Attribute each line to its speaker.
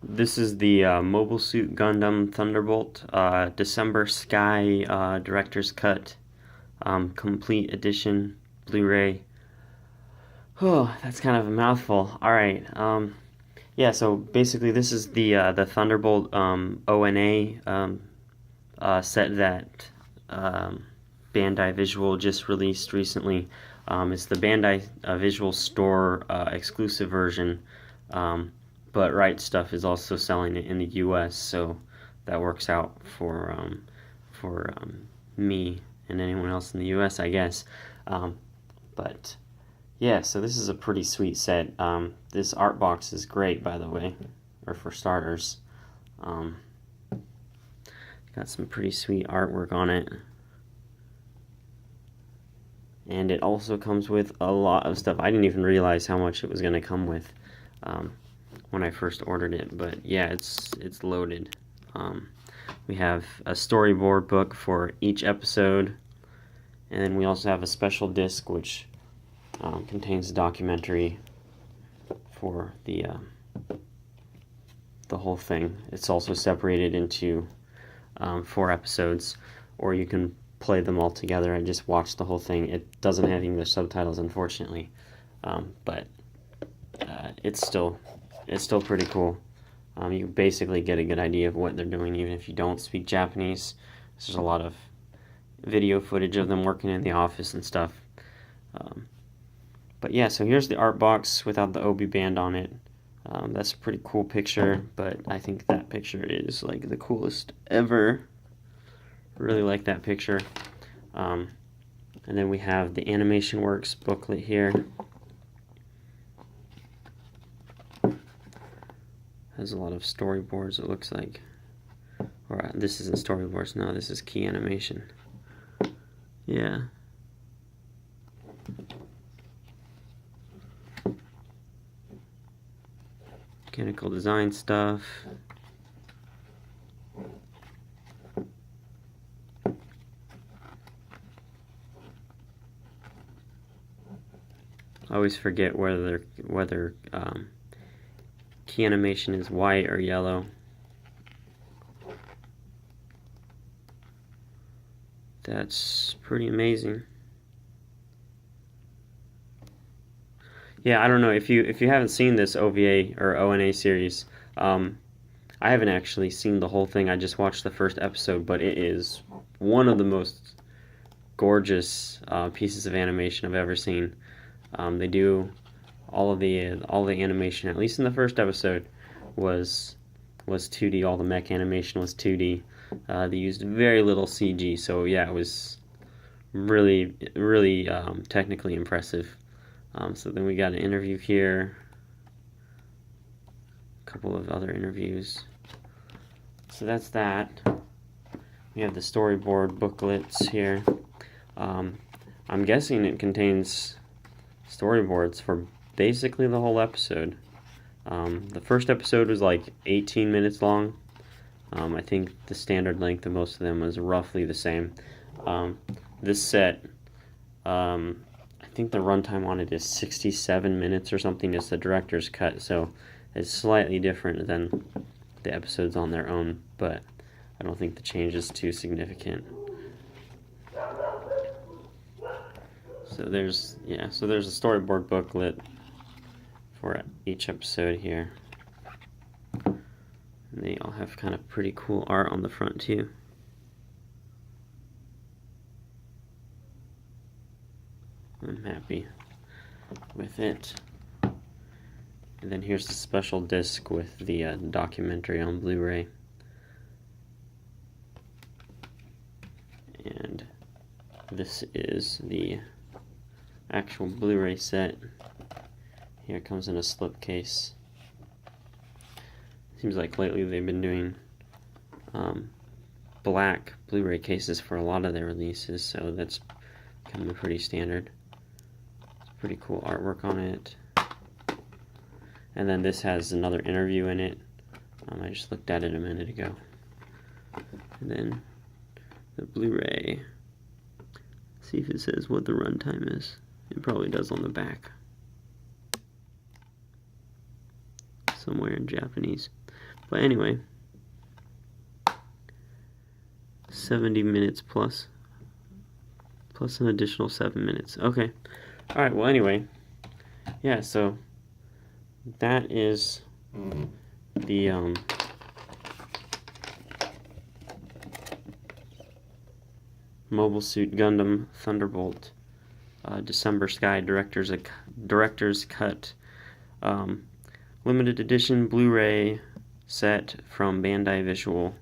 Speaker 1: This is the Mobile Suit Gundam Thunderbolt December Sky Director's Cut Complete Edition Blu-ray. Oh, that's kind of a mouthful. All right. Yeah. So basically, this is the Thunderbolt ONA set that Bandai Visual just released recently. It's the Bandai Visual Store exclusive version. But Right Stuff is also selling it in the U.S., so that works out for me and anyone else in the U.S., I guess. But yeah, so this is a pretty sweet set. This art box is great, by the way, or for starters. Got some pretty sweet artwork on it. And it also comes with a lot of stuff. I didn't even realize how much it was going to come with when I first ordered it, but yeah, it's loaded. We have a storyboard book for each episode, and then we also have a special disc which contains a documentary for the whole thing. It's also separated into 4 episodes, or you can play them all together and just watch the whole thing. It doesn't have English subtitles, unfortunately, but it's still pretty cool. You basically get a good idea of what they're doing even if you don't speak Japanese. There's a lot of video footage of them working in the office and stuff. But yeah, so here's the art box without the Obi band on it. That's a pretty cool picture, but I think that picture is like the coolest ever. Really like that picture. And then we have the Animation Works booklet here. Has a lot of storyboards, it looks like. Or this isn't storyboards, no, this is key animation. Yeah. Mechanical design stuff. I always forget whether key animation is white or yellow. That's pretty amazing. Yeah, I don't know if you haven't seen this OVA or ONA series. I haven't actually seen the whole thing. I just watched the first episode, but it is one of the most gorgeous pieces of animation I've ever seen. They do all the animation, at least in the first episode, was 2D. All the mech animation was 2D. They used very little CG, so yeah, it was really technically impressive. So then we got an interview here, a couple of other interviews. So that's that. We have the storyboard booklets here. I'm guessing it contains storyboards for basically the whole episode. The first episode was like 18 minutes long. I think the standard length of most of them was roughly the same. This set, I think the runtime on it is 67 minutes or something. It's the director's cut, so it's slightly different than the episodes on their own, but I don't think the change is too significant. So there's a storyboard booklet for each episode here. And they all have kind of pretty cool art on the front too. I'm happy with it. And then here's the special disc with the documentary on Blu-ray. And this is the actual Blu-ray set. Here it comes in a slipcase. Seems like lately they've been doing black Blu-ray cases for a lot of their releases, so that's becoming pretty standard. It's pretty cool artwork on it. And then this has another interview in it. I just looked at it a minute ago. And then the Blu-ray. See if it says what the runtime is. It probably does on the back. Somewhere in Japanese. But anyway, 70 minutes plus an additional 7 minutes. Okay. Alright, well anyway, yeah, so that is the Mobile Suit Gundam Thunderbolt December Sky Director's Cut limited edition Blu-ray set from Bandai Visual.